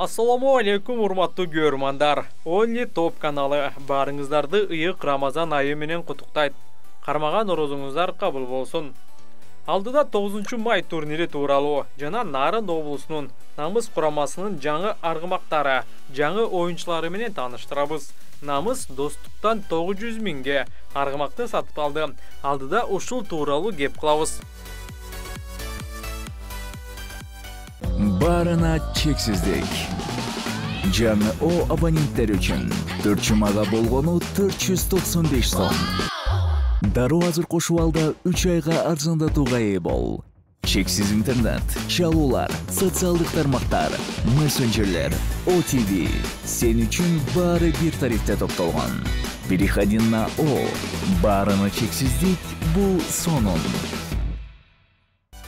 Assalamu alaikum урматтуу көрмандар. Only Top каналы барыңыздарды ыйык Рамазан айы менен куттуктайт. Кармаган орозуңуздар кабыл болсун. Алдыда 9 май турнири тууралуу жана Нарын облусунун Намыс курамасынын жаңы аргымактары, жаңы оюнчулары менен тааныштырабыз. Намыс достуктан 900 миңге аргымакты сатып алды. Алдыда ушул тууралуу кеп кылабыз. Барына чексиздик. Жаңы О абоненттер үчүн 4 жумага болгону 495 сом. Дароо азыр кошуп алда 3 айга арзандатууга ээ бол. Чексиз интернет, чалуулар, социалдык тармактар, мессенджерлер, OTV сен үчүн баары бир тарифте топтолгон. Переходи на О. Барына чексиздик бул сонун.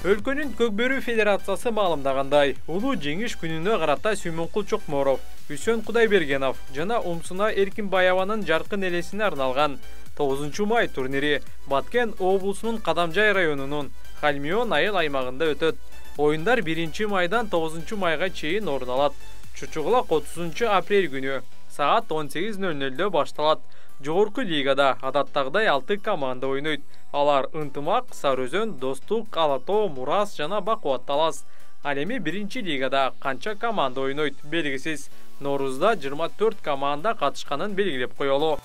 Өлкөнүн Көкбөрү Федерациясы маалымдагандай, улуу жеңиш күнүнө карата Сүймөнкул Чокморов, Үсөн Кудайбергенов жана Умсуна Эркинбаеванын жаркын элесине арналган 9 май турнири Баткен облусунун Кадамжай районунун Хальмион айыл аймагында өтөт. Оюндар 1 майдан 9 майга чейин орун алат. Чучугулак 30 апрель күнү саат 18:00 башталат. Жогорку лигада адаттагыдай 6 команда ойнойт. Алар Ынтымак, Сарыөзөн, Достук, Алатоо, Мурас жана Бакубат Талас. Ал эми 1 лигада канча команда ойнойт белгисиз. Норузда 24 команда катышканын белгилеп коелу.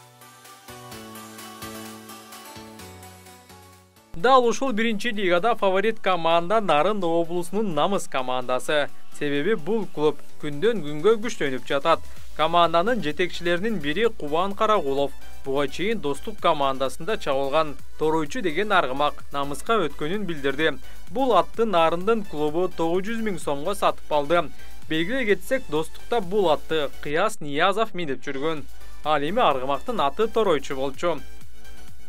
Дал ушул 1 лигада фаворит команда Нарын облусунун Намыс командасы. Себеби бул клуб күндөн күнгө күчтөнүп жатат. Команданын жетекчилеринин бири Кубан Карагулов буга чейин Достук командасында чабылган Торойчу деген аргымак Намыска өткөнүн билдирди. Бул атты Нарындын клубу 900 миң сомго сатып алды. Белгилей кетсек, Достукта бул атты Кыяс Ниязов минип жүргөн. Ал эми аргымактын аты Торойчу болчу.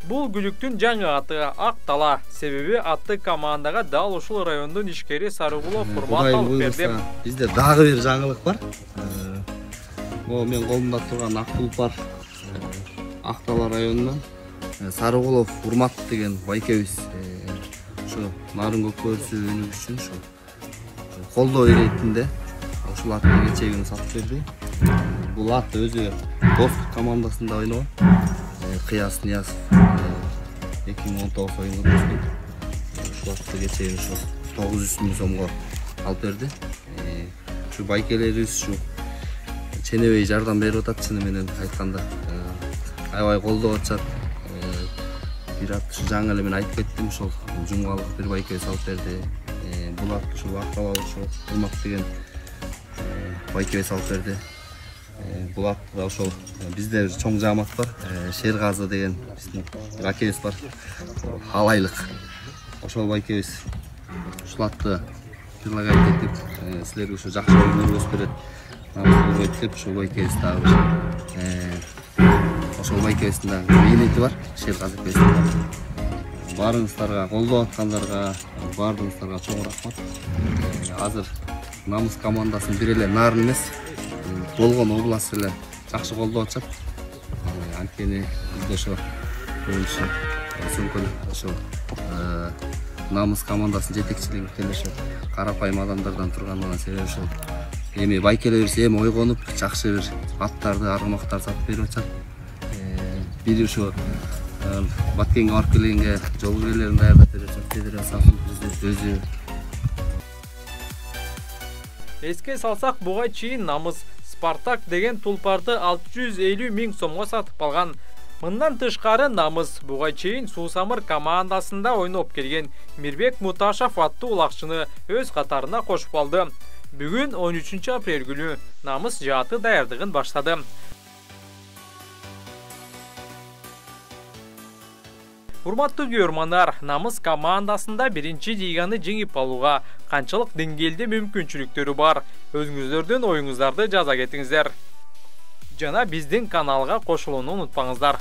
Бул күлүктүн жаңы аты Ак Тала. Себеби атты командага дал ушул райондун ишкери Сарыгулов урмат алып берди. Бизде дагы бир жаңылык бар. Мен колумда турган ак тулпар Ак Тала районунан Сарыгулов урмат деген байкебиз ушу Нарын көкбөрүсү өнүгүш үчүн ушу колдоо иретинде ушул атты кечээ сатып берди. Бул ат өзү Достук командасында ойногон. Кыяс Ниязов 2019 оюнда өткөн. Ушул атты кечээ ушу 900 миң сомго алып берди. Ушу байкелерибиз ушу ченебей жардам берип атат, чыны менен айтканда. Аябай колдоп атышат. Бир ат ушу жаңы эле мен айтып кеттим, ошол жумгалык бир байкебиз алып берди. Бул ат ушул Ак Тала ошол урмат деген байкебиз алып берди. Бул атта ошол бизде чоң жаамат бар. Шергазы деген биздин бир акебиз бар. Алайлык. Ошол байкебиз ушул атты предлагать этип, силерге ушу жакшы көргөнүңүз берет. Намыс деп ошол байкебиз дагы ошол байкебиздин дагы мээнети бар. Шергазы акебиз. Баарыңыздарга, колдоп аткандарга, баардыгыңыздарга чоң рахмат. Азыр Намыс командасын бир эле Нарын эмес, болгон область эле жакшы колдоп атышат. Анткени бизде ошо көбүнчө сөмкөл ошо Намыс командасынын жетекчилиги деле ошо карапайым адамдардан турганына себеби ошол эми байкелерибиз эми ойгонуп жакшы бир аттарды, аргымактарды сатып берип атышат. Бири ошо Баткенге барып келгенге жол кирелерин даярдап берип атышат федерациянын өзү. Эске салсак, буга чейин Намыс Спартак деген тулпарды 650 миң сомго сатып алган. Мындан тышкары Намыс буга чейин Суусамыр командасында ойноп келген Мирбек Муташев аттуу улакчыны өз катарына кошуп алды. Бүгүн 13 апрель күнү Намыс жааты даярдыгын баштады. Урматтуу көрмандар, Намыс командасында 1 лиганы жеңип алууга канчалык деңгээлде мүмкүнчүлүктөрү бар? Өзүңүздөрдүн оюңуздарды жаза кетиңиздер. Жана биздин каналга кошулууну унутпаңыздар.